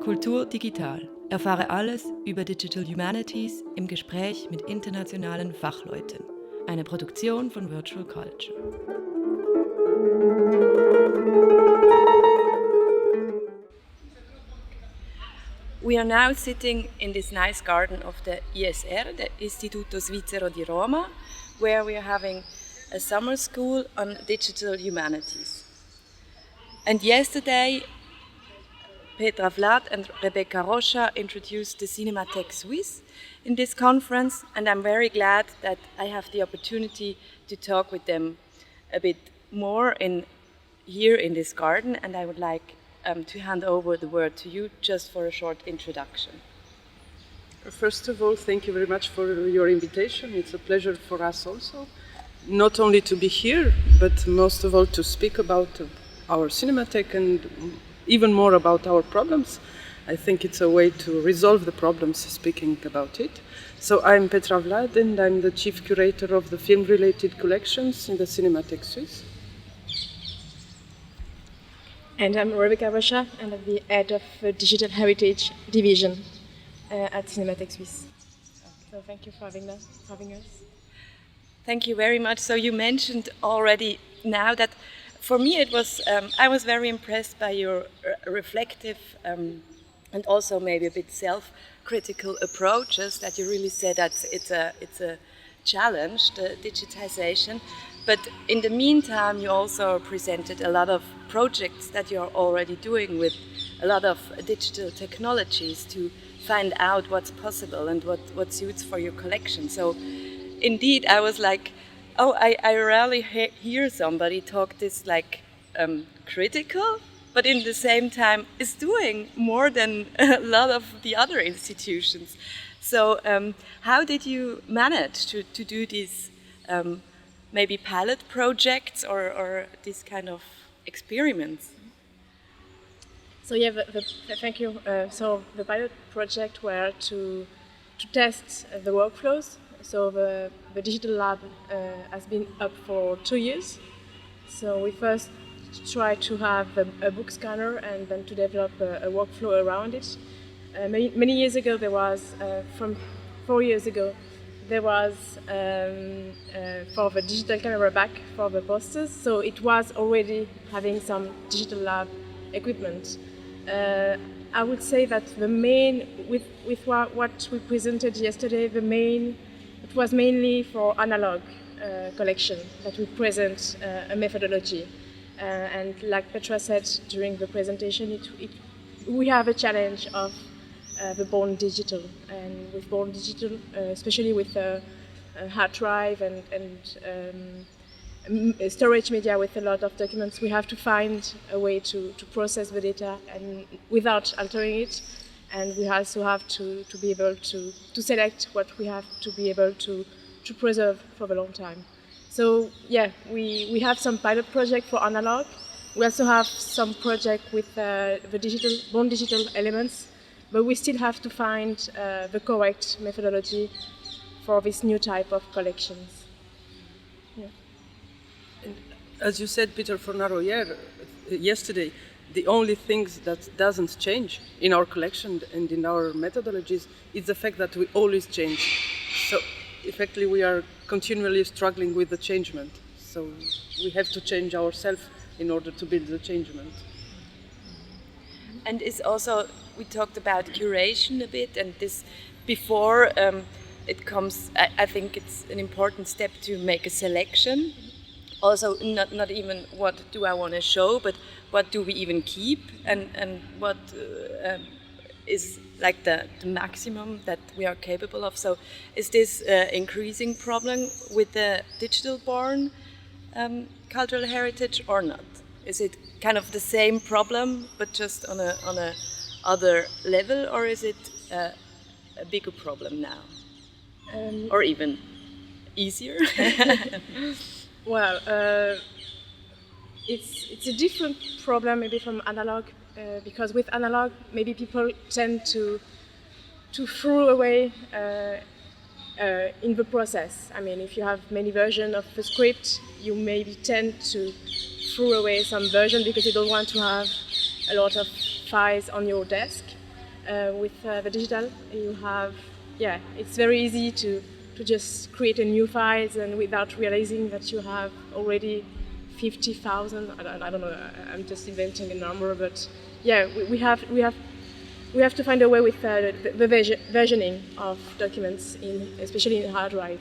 Kultur digital. Erfahre alles über Digital Humanities im Gespräch mit internationalen Fachleuten. Eine Produktion von Virtual Culture. We are now sitting in this nice garden of the ISR, the Istituto Svizzero di Roma, where we are having a summer school on digital humanities. And yesterday, Petra, Vlad and Rebecca Rochat introduced the Cinémathèque Suisse in this conference, and I'm very glad that I have the opportunity to talk with them a bit more here in this garden, and I would like to hand over the word to you just for a short introduction. First of all, thank you very much for your invitation. It's a pleasure for us also, not only to be here, but most of all to speak about our Cinémathèque and even more about our problems. I think it's a way to resolve the problems speaking about it. So I'm Petra Vlad, and I'm the chief curator of the film-related collections in the Cinémathèque Suisse. And I'm Rebecca Rochat, and I'm the head of the Digital Heritage Division at Cinémathèque Suisse. So thank you for having us. Thank you very much. So you mentioned already now that for me it was, I was very impressed by your reflective and also maybe a bit self-critical approaches, that you really said that it's a challenge, the digitization. But in the meantime, you also presented a lot of projects that you're already doing with a lot of digital technologies to find out what's possible and what suits for your collection. So indeed, I was like, oh, I rarely hear somebody talk this like critical, but in the same time is doing more than a lot of the other institutions. So how did you manage to do these maybe pilot projects or these kind of experiments? So yeah, thank you. So the pilot project were to test the workflows. So the digital lab has been up for 2 years. So we first tried to have a book scanner and then to develop a workflow around it. Many years ago, there was, from 4 years ago, there was for the digital camera back for the posters. So it was already having some digital lab equipment. I would say that the main, with what we presented yesterday, it was mainly for analog collection that we present a methodology. And like Petra said during the presentation, we have a challenge of the born digital. And with born digital, especially with a hard drive and storage media with a lot of documents, we have to find a way to process the data and without altering it. And we also have to be able to select what we have to be able to preserve for a long time. So yeah, we have some pilot project for analog. We also have some project with the born digital elements, but we still have to find the correct methodology for this new type of collections. Yeah. And as you said, Peter Fornaro, yesterday, the only things that doesn't change in our collection and in our methodologies is the fact that we always change. So effectively we are continually struggling with the changement. So we have to change ourselves in order to build the changement. And it's also, we talked about curation a bit, and this before it comes, I think it's an important step to make a selection. Also, not even what do I want to show, but what do we even keep, and what is like the maximum that we are capable of. So is this increasing problem with the digital-born cultural heritage or not? Is it kind of the same problem, but just on a other level, or is it a bigger problem now? Or even easier? Well, it's a different problem maybe from analog, because with analog maybe people tend to throw away in the process. I mean, if you have many versions of the script, you maybe tend to throw away some version because you don't want to have a lot of files on your desk. With the digital, you have, it's very easy to just create a new files and without realizing that you have already 50,000. I don't know. I'm just inventing a number, but we have to find a way with the versioning of documents, especially in hard drive.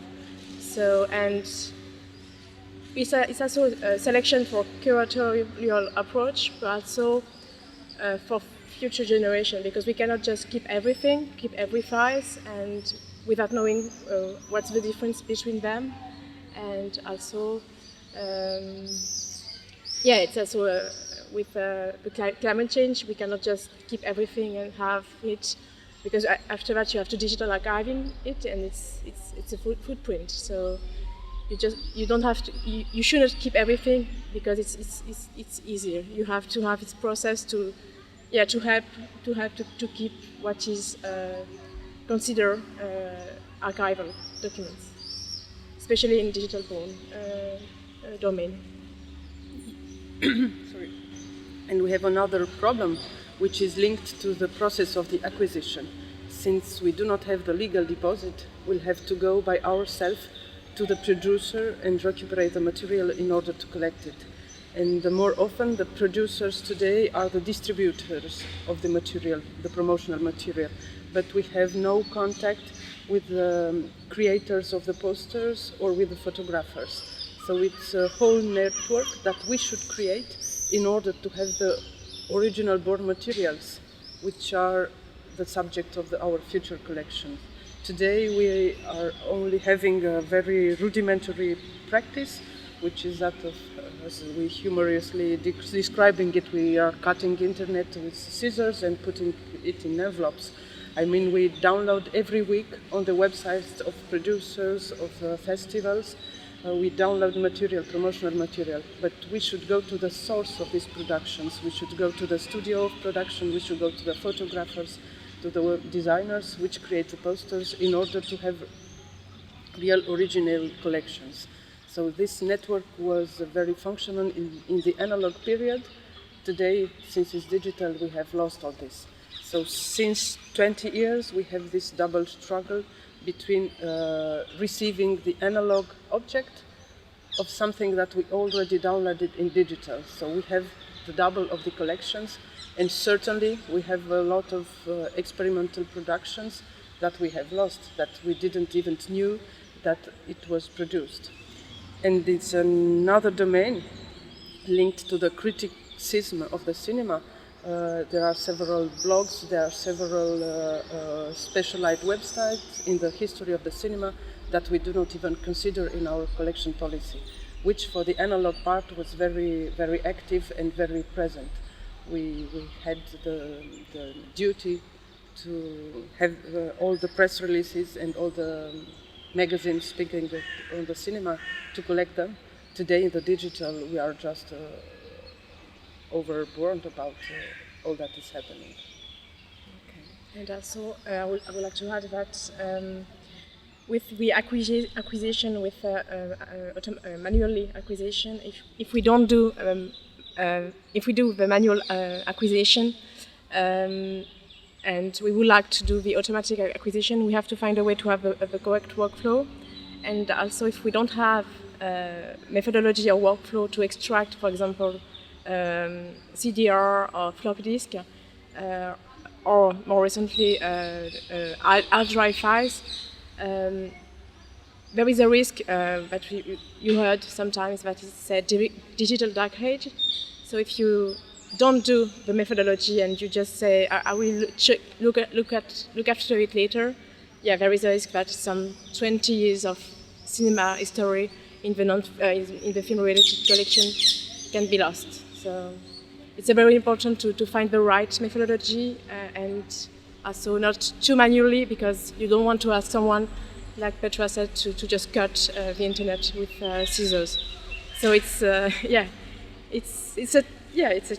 So and it's also a selection for curatorial approach, but also for future generation, because we cannot just keep every files, and without knowing what's the difference between them, and also it's also with the climate change, we cannot just keep everything and have it, because after that you have to digital archiving it, and it's a footprint. So you don't have to. You shouldn't keep everything because it's easier. You have to have this process to keep what is considered archival documents, especially in digital born domain. Sorry. And we have another problem, which is linked to the process of the acquisition. Since we do not have the legal deposit, we'll have to go by ourselves to the producer and recuperate the material in order to collect it. And the more often, the producers today are the distributors of the material, the promotional material. But we have no contact with the creators of the posters or with the photographers. So it's a whole network that we should create in order to have the original born materials, which are the subject of our future collection. Today we are only having a very rudimentary practice, which is that of, as we humorously describing it, we are cutting internet with scissors and putting it in envelopes. I mean, we download every week on the websites of producers, of festivals, we download material, promotional material, but we should go to the source of these productions. We should go to the studio of production, we should go to the photographers, to the designers which create the posters in order to have real original collections. So this network was very functional in the analog period. Today, since it's digital, we have lost all this. So since 20 years, we have this double struggle between receiving the analog object of something that we already downloaded in digital. So we have the double of the collections, and certainly we have a lot of experimental productions that we have lost, that we didn't even knew that it was produced. And it's another domain linked to the criticism of the cinema. There are several blogs, there are several specialized websites in the history of the cinema that we do not even consider in our collection policy, which for the analog part was very, very active and very present. We had the duty to have all the press releases and all the magazines speaking on the cinema to collect them. Today in the digital we are just overborne about all that is happening. Okay. And also I would like to add that with the acquisition, with manually acquisition, if we don't do if we do the manual acquisition and we would like to do the automatic acquisition, we have to find a way to have the correct workflow. And also if we don't have methodology or workflow to extract, for example, CDR or floppy disk, or more recently hard drive files, there is a risk that you heard sometimes that is said digital dark age. So if you don't do the methodology and you just say I will look after it later, there is a risk that some 20 years of cinema history in the film-related collection can be lost. So it's very important to find the right methodology and also not too manually, because you don't want to ask someone, like Petra said, to just cut the internet with scissors. So it's a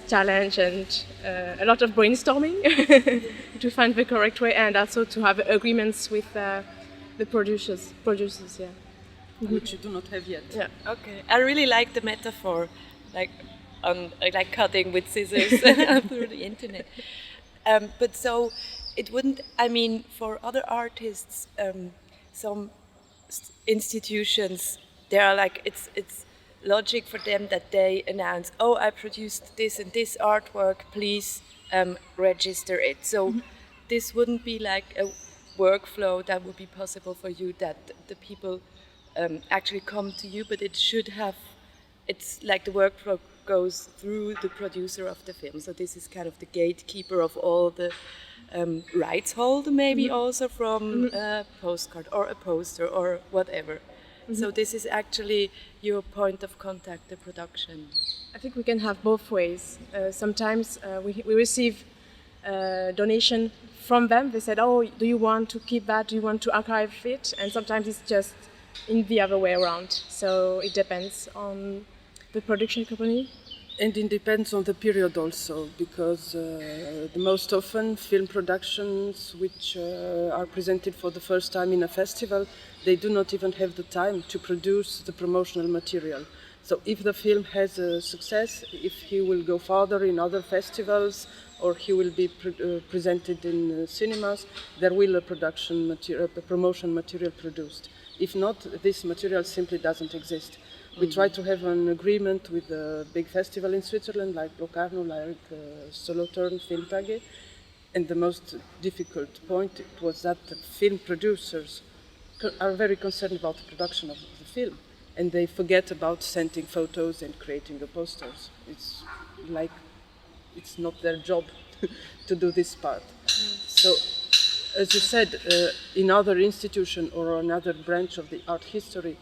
challenge and a lot of brainstorming to find the correct way, and also to have agreements with the producers. Which you do not have yet. Yeah. Okay. I really like the metaphor, like on like cutting with scissors through the internet. But so it wouldn't. I mean, for other artists, some institutions, there are like it's logic for them that they announce, oh, I produced this and this artwork, please register it. So this wouldn't be like a workflow that would be possible for you, that the people actually come to you, but it should have, it's like the workflow goes through the producer of the film. So this is kind of the gatekeeper of all the rights holder, maybe also from a postcard or a poster or whatever. So this is actually your point of contact, the production. I think we can have both ways. Sometimes we receive donation from them. They said, oh, do you want to keep that? Do you want to archive it? And sometimes it's just in the other way around. So it depends on the production company. And it depends on the period also, because the most often film productions which are presented for the first time in a festival, they do not even have the time to produce the promotional material. So if the film has a success, if he will go further in other festivals, or he will be presented in cinemas, there will a promotion material produced. If not, this material simply doesn't exist. We try to have an agreement with a big festival in Switzerland, like Locarno, like Solothurn, Filmtage. And the most difficult point was that the film producers are very concerned about the production of the film. And they forget about sending photos and creating the posters. It's like, it's not their job to do this part. So, as you said, in other institution or another branch of the art history,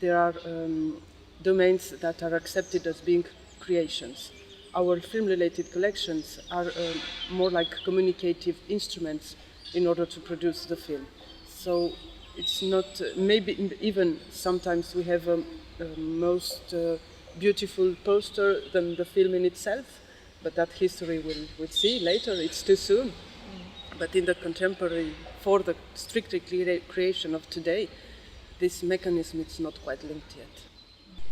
there are domains that are accepted as being creations. Our film-related collections are more like communicative instruments in order to produce the film. So it's not, maybe even sometimes we have a most beautiful poster than the film in itself, but that history we'll see later, it's too soon. But in the contemporary, for the strictly creation of today, this mechanism is not quite linked yet.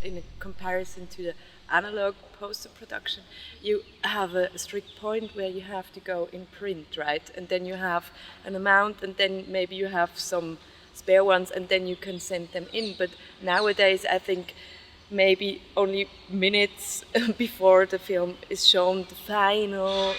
In a comparison to the analog poster production, you have a strict point where you have to go in print, right? And then you have an amount, and then maybe you have some spare ones, and then you can send them in. But nowadays, I think maybe only minutes before the film is shown, the final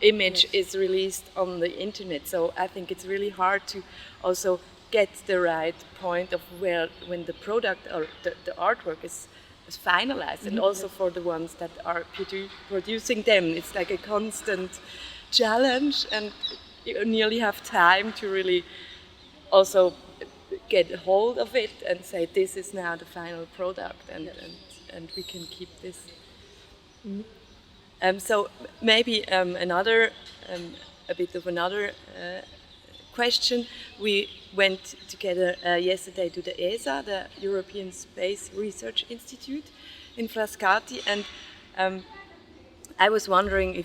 image is released on the internet. So I think it's really hard to also get the right point of where, when the product or the artwork is finalized, and also for the ones that are producing them, it's like a constant challenge, and you nearly have time to really also get hold of it and say, this is now the final product, and we can keep this. So maybe another a bit of another question. We went together yesterday to the ESA, the European Space Research Institute in Frascati, and I was wondering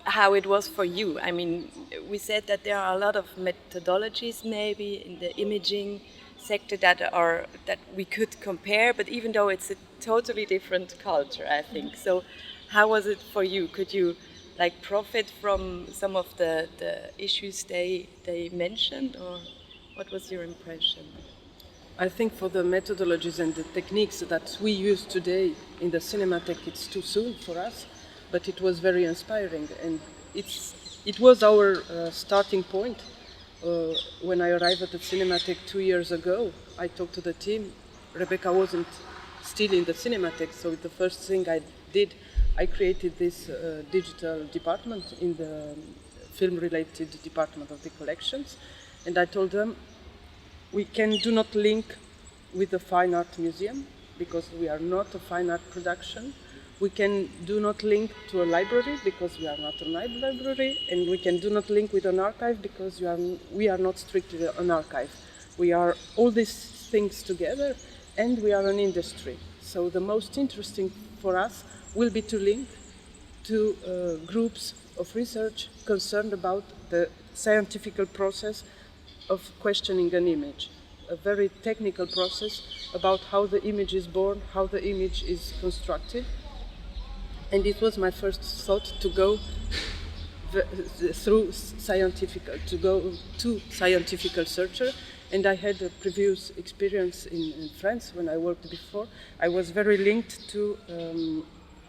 how it was for you. I mean, we said that there are a lot of methodologies maybe in the imaging sector that we could compare, but even though it's a totally different culture, I think. So how was it for you? Could you like profit from some of the issues they mentioned, or what was your impression? I think for the methodologies and the techniques that we use today in the Cinémathèque, it's too soon for us, but it was very inspiring, and it was our starting point. When I arrived at the Cinémathèque 2 years ago, I talked to the team. Rebecca wasn't still in the Cinémathèque, so the first thing I did, I created this digital department in the film-related department of the collections, and I told them we do not link with the Fine Art Museum because we are not a fine art production. We do not link to a library because we are not a library, and we do not link with an archive because we are not strictly an archive. We are all these things together, and we are an industry. So the most interesting for us will be to link to groups of research concerned about the scientific process of questioning an image. a very technical process about how the image is born, how the image is constructed. And it was my first thought to go through scientific researcher. And I had a previous experience in France when I worked before. I was very linked to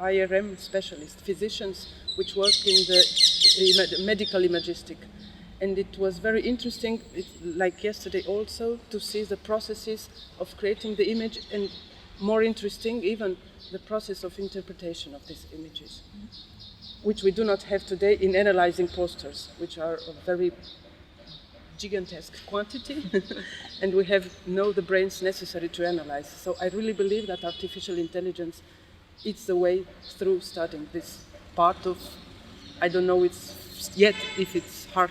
IRM specialists, physicians, which work in the medical imagistic. And it was very interesting, like yesterday also, to see the processes of creating the image, and more interesting even the process of interpretation of these images, which we do not have today in analyzing posters, which are a very gigantesque quantity, and we have the brains necessary to analyze. So I really believe that artificial intelligence is the way through studying this part of, I don't know yet if it's art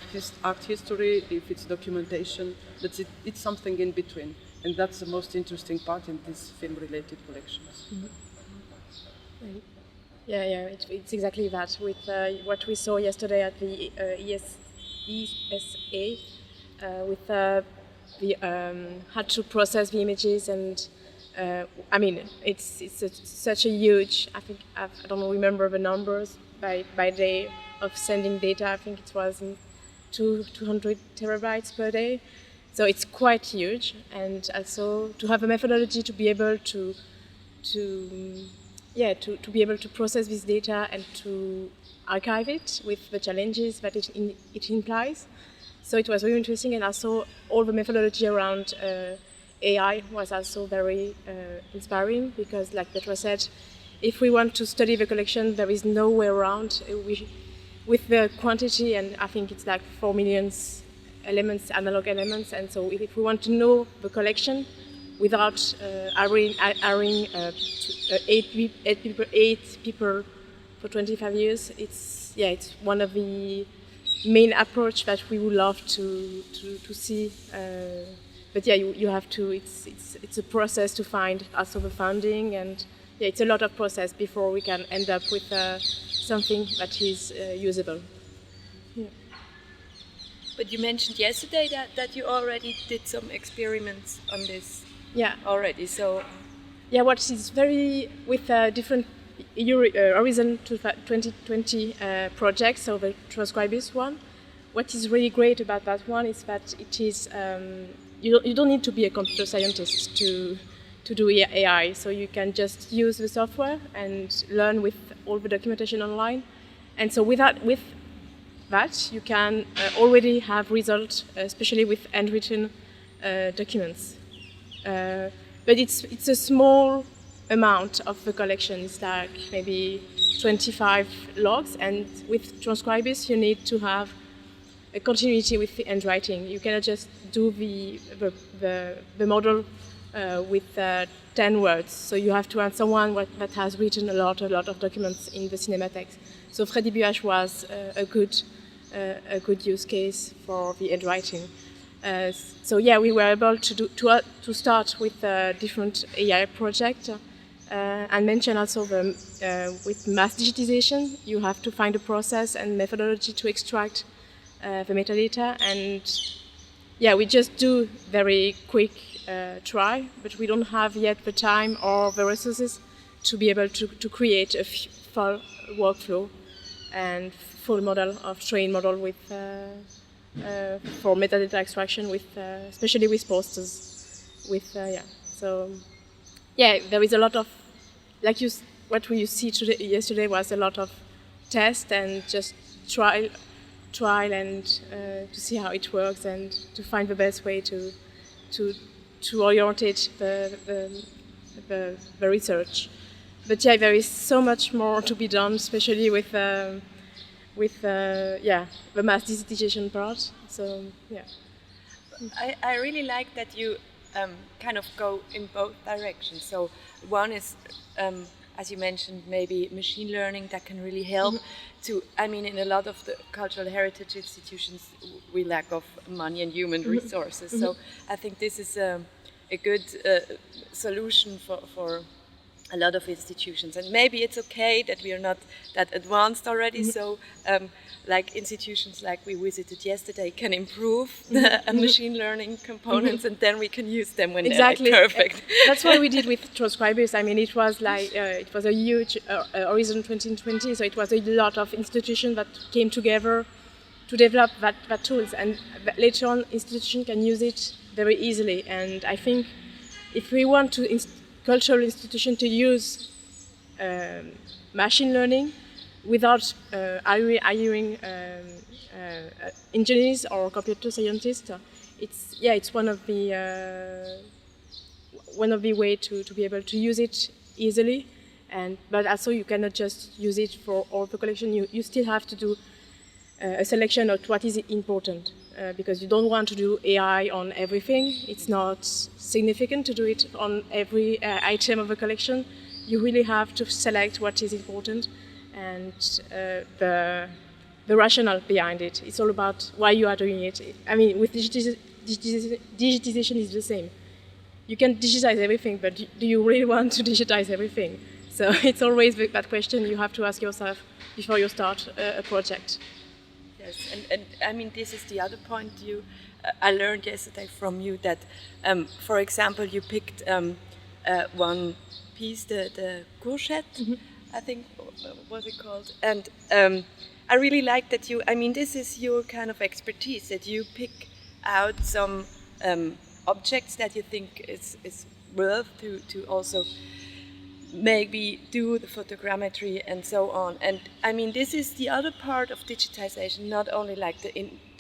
history, if it's documentation, but it's something in between. And that's the most interesting part in these film-related collections. Mm-hmm. Yeah, it's exactly that. With what we saw yesterday at the ESA, with had to process the images, and I mean, it's such a huge. I think I don't remember the numbers by day of sending data. I think it was 200 terabytes per day. So it's quite huge, and also to have a methodology to be able to be able to process this data and to archive it with the challenges that it implies. So it was very interesting, and also all the methodology around AI was also very inspiring, because, like Petra said, if we want to study the collection, there is no way around. With the quantity, and I think it's like 4 million elements, analog elements, and so if we want to know the collection without hiring 8 people for 25 years, it's one of the main approach that we would love to see. But yeah, you have to. It's a process to find also the funding, and yeah, it's a lot of process before we can end up with something that is usable. Yeah. But you mentioned yesterday that you already did some experiments on this. Yeah. Already, so. Yeah, what is very with different Horizon 2020 projects, so the Transcribers one. What is really great about that one is that it is you don't need to be a computer scientist to do AI, so you can just use the software and learn with all the documentation online. And so with that, you can already have results, especially with handwritten documents. But it's a small amount of the collection. It's like maybe 25 logs, and with Transcribers you need to have a continuity with the handwriting. You cannot just do the model with 10 words. So you have to have someone that has written a lot of documents in the Cinémathèque. So Freddy Buach was a good use case for the handwriting. So yeah, we were able to start with a different AI project, and mention also with mass digitization, you have to find a process and methodology to extract the metadata, and yeah, we just do very quick try, but we don't have yet the time or the resources to be able to create a full workflow and full model of trained model with for metadata extraction, with especially with posters, with So yeah, there is a lot of what we see yesterday was a lot of test and just trial and to see how it works and to find the best way to orientate the research. But yeah, there is so much more to be done, especially with the mass digitization part. So yeah, I really like that you kind of go in both directions. So one is, as you mentioned, maybe machine learning that can really help to, I mean, in a lot of the cultural heritage institutions, we lack of money and human resources. So I think this is a good solution for a lot of institutions, and maybe it's okay that we are not that advanced already. So, like institutions like we visited yesterday can improve the machine learning components, and then we can use them when they're perfect. That's what we did with transcribers. I mean, it was like it was a huge Horizon 2020, so it was a lot of institutions that came together to develop that tools, and later on, institutions can use it very easily. And I think if we want to cultural institution to use machine learning without hiring engineers or computer scientists, it's one of the way to be able to use it easily. But also you cannot just use it for all the collection. You still have to do a selection of what is important, because you don't want to do AI on everything. It's not significant to do it on every item of a collection. You really have to select what is important and the rationale behind it. It's all about why you are doing it. I mean, with digitization is the same. You can digitize everything, but do you really want to digitize everything? So it's always that question you have to ask yourself before you start a project. Yes, and I mean, this is the other point I learned yesterday from you, that, for example, you picked one piece, the Rochat, I think, was it called? And I really like that this is your kind of expertise, that you pick out some objects that you think is worth to also maybe do the photogrammetry and so on. And I mean, this is the other part of digitization, not only like the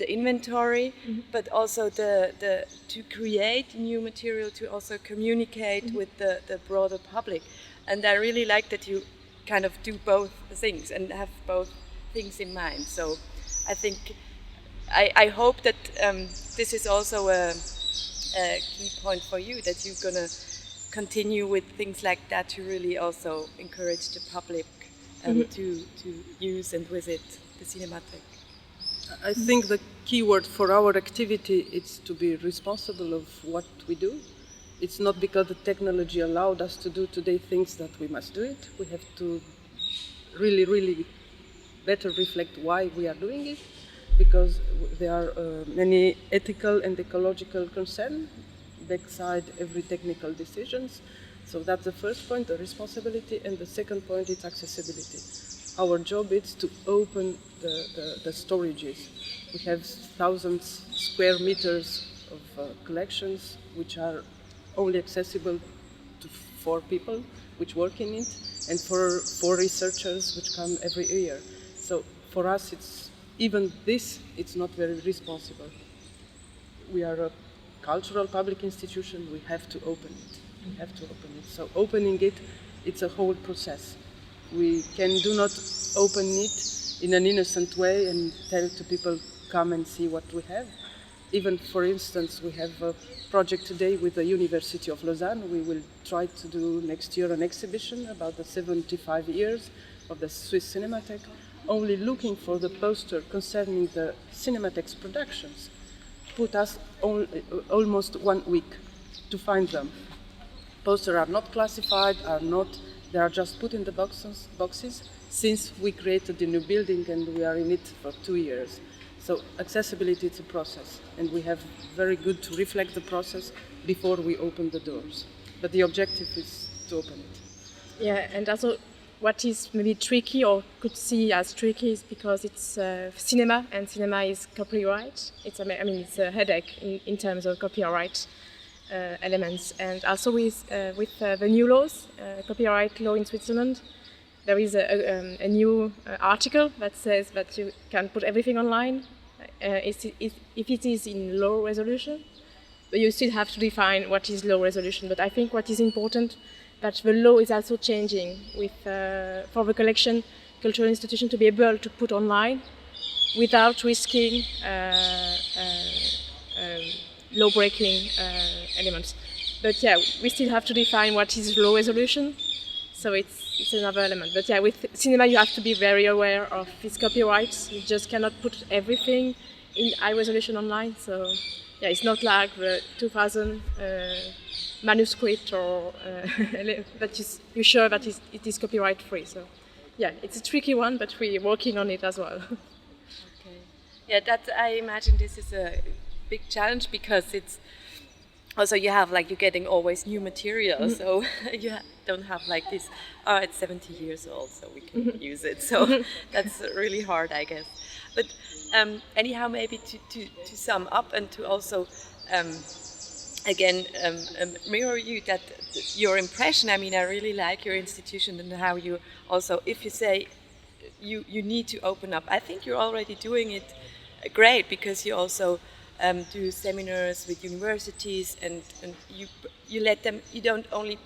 inventory, but also the to create new material, to also communicate with the broader public. And I really like that you kind of do both things and have both things in mind. So I think I hope that this is also a key point for you, that you're gonna continue with things like that to really also encourage the public to use and visit the Cinémathèque. I think the key word for our activity is to be responsible of what we do. It's not because the technology allowed us to do today things that we must do it. We have to really, really better reflect why we are doing it, because there are many ethical and ecological concerns beside every technical decisions. So that's the first point, the responsibility, and the second point is accessibility. Our job is to open the storages. We have thousands square meters of collections which are only accessible to 4 people which work in it, and for 4 researchers which come every year. So for us, it's not very responsible. We are a cultural public institution. We have to open it. So opening it, it's a whole process. We do not open it in an innocent way and tell to people, come and see what we have. Even, for instance, we have a project today with the University of Lausanne. We will try to do next year an exhibition about the 75 years of the Swiss Cinémathèque, only looking for the poster concerning the Cinémathèque's productions. Put us almost 1 week to find them. Posters are not classified, they are just put in the boxes since we created the new building and we are in it for 2 years. So accessibility is a process, and we have very good to reflect the process before we open the doors. But the objective is to open it. Yeah, and also what is maybe tricky or could see as tricky is because it's cinema, and cinema is copyright. It's a headache in terms of copyright elements. And also with the new laws, copyright law in Switzerland, there is a new article that says that you can put everything online if it is in low resolution, but you still have to define what is low resolution. But I think what is important, that the law is also changing for the collection, cultural institution to be able to put online without risking law-breaking elements. But yeah, we still have to define what is low resolution, so it's another element. But yeah, with cinema you have to be very aware of its copyrights. You just cannot put everything in high resolution online, so yeah, it's not like the 2000 manuscript or that you're sure that it is copyright free. So yeah, it's a tricky one, but we're working on it as well. Okay. Yeah, that I imagine this is a big challenge because it's also you have like you're getting always new material, so you don't have like this. Oh, it's 70 years old, so we can use it. So that's really hard, I guess. But anyhow, maybe to sum up and to also again mirror you that your impression. I mean, I really like your institution and how you also, if you say you need to open up. I think you're already doing it great because you also do seminars with universities and you let them. You don't only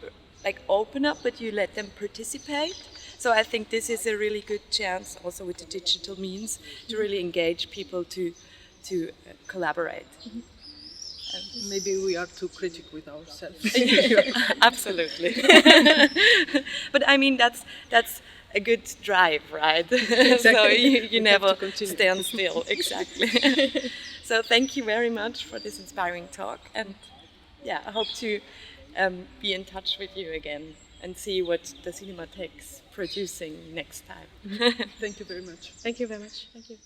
like open up, but you let them participate. So I think this is a really good chance also with the digital means to really engage people to collaborate. Maybe we are too critical with ourselves. Absolutely. But I mean that's a good drive, right? Exactly. So you never continue. stand still. Exactly. So thank you very much for this inspiring talk, and yeah, I hope to be in touch with you again and see what the Cinémathèque's producing next time. Thank you very much. Thank you very much. Thank you.